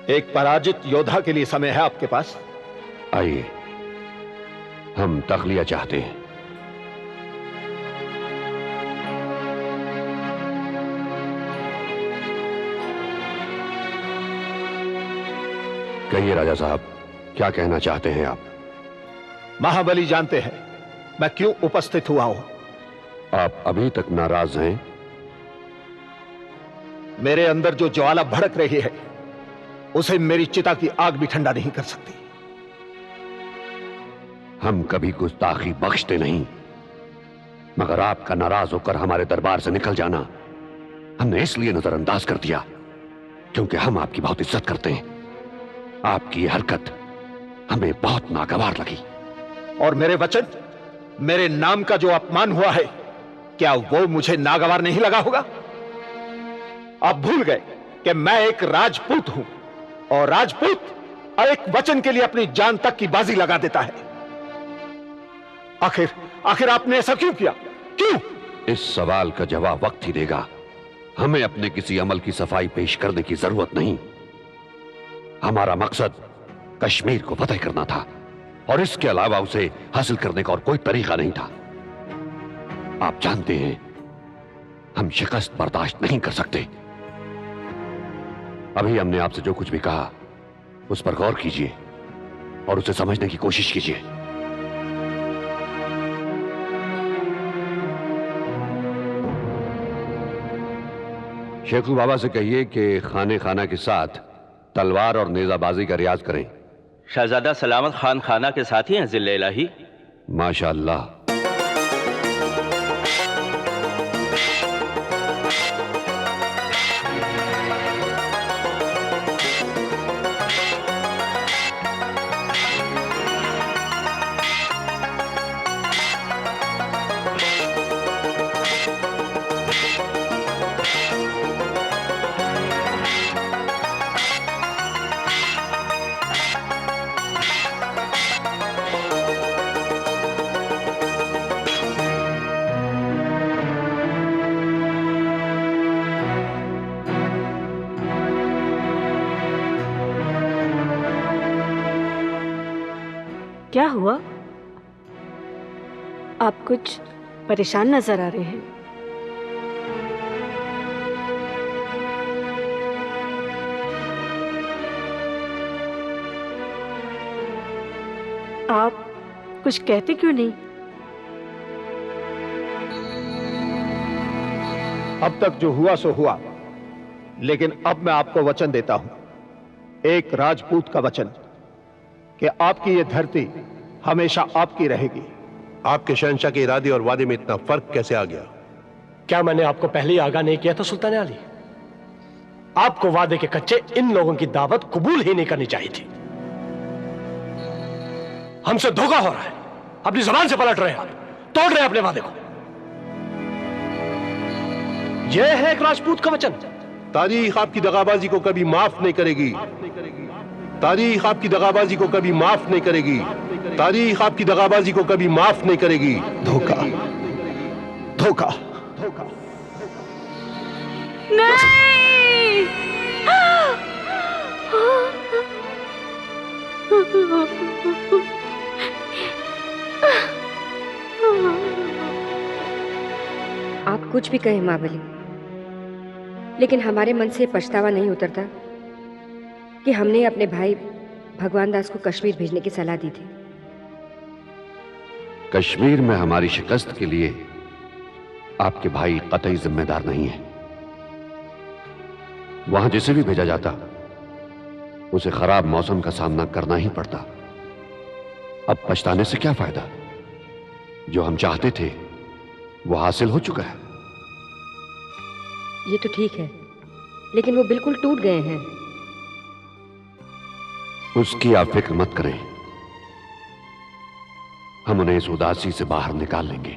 एक पराजित योद्धा के लिए समय है आपके पास? आइए, हम तखलिया चाहते हैं। कहिए राजा साहब, क्या कहना चाहते हैं आप? महाबली जानते हैं मैं क्यों उपस्थित हुआ हूं। आप अभी तक नाराज हैं? मेरे अंदर जो ज्वाला भड़क रही है उसे मेरी चिता की आग भी ठंडा नहीं कर सकती। हम कभी गुस्ताखी बख्शते नहीं, मगर आपका नाराज होकर हमारे दरबार से निकल जाना हमने इसलिए नजरअंदाज कर दिया क्योंकि हम आपकी बहुत इज्जत करते हैं। आपकी यह हरकत हमें बहुत नागवार लगी। और मेरे वचन, मेरे नाम का जो अपमान हुआ है, क्या वो मुझे नागवार नहीं लगा होगा? आप भूल गए कि मैं एक राजपूत हूं और राजपूत एक वचन के लिए अपनी जान तक की बाजी लगा देता है। आखिर आपने ऐसा क्यों किया? क्यों? इस सवाल का जवाब वक्त ही देगा। हमें अपने किसी अमल की सफाई पेश करने की जरूरत नहीं। हमारा मकसद कश्मीर को फतह करना था और इसके अलावा उसे हासिल करने का और कोई तरीका नहीं था। आप जानते हैं हम शिकस्त बर्दाश्त नहीं कर सकते। अभी हमने आपसे जो कुछ भी कहा उस पर गौर कीजिए और उसे समझने की कोशिश कीजिए। शेखू बाबा से कहिए कि खाने खाना के साथ तलवार और नेजाबाजी का रियाज करें। शहजादा सलामत खान खाना के साथ ही हैं जिल्ले इलाही। माशाअल्लाह। क्या हुआ? आप कुछ परेशान नजर आ रहे हैं। आप कुछ कहते क्यों नहीं? अब तक जो हुआ सो हुआ, लेकिन अब मैं आपको वचन देता हूं, एक राजपूत का वचन, कि आपकी ये धरती हमेशा आपकी रहेगी। आपके शहंशाह के इरादे और वादे में इतना फर्क कैसे आ गया? क्या मैंने आपको पहले ही आगाह नहीं किया था सुल्तान अली? आपको वादे के कच्चे इन लोगों की दावत कबूल ही नहीं करनी चाहिए थी। हमसे धोखा हो रहा है, अपनी जबान से पलट रहे हैं, आप तोड़ रहे हैं अपने वादे को। यह है एक राजपूत का वचन। तारीख आपकी दगाबाजी को कभी माफ नहीं करेगी। तारीख आपकी दगाबाजी को कभी माफ नहीं करेगी। तारीख आपकी दगाबाजी को कभी माफ नहीं करेगी। धोखा, धोखा, धोखा। नहीं! आप कुछ भी कहें महाबली, लेकिन हमारे मन से पछतावा नहीं उतरता कि हमने अपने भाई भगवान दास को कश्मीर भेजने की सलाह दी थी। कश्मीर में हमारी शिकस्त के लिए आपके भाई कतई जिम्मेदार नहीं है। वहां जिसे भी भेजा जाता उसे खराब मौसम का सामना करना ही पड़ता। अब पछताने से क्या फायदा? जो हम चाहते थे वो हासिल हो चुका है। ये तो ठीक है, लेकिन वो बिल्कुल टूट गए हैं। उसकी आप फिक्र मत करें, हम उन्हें इस उदासी से बाहर निकाल लेंगे।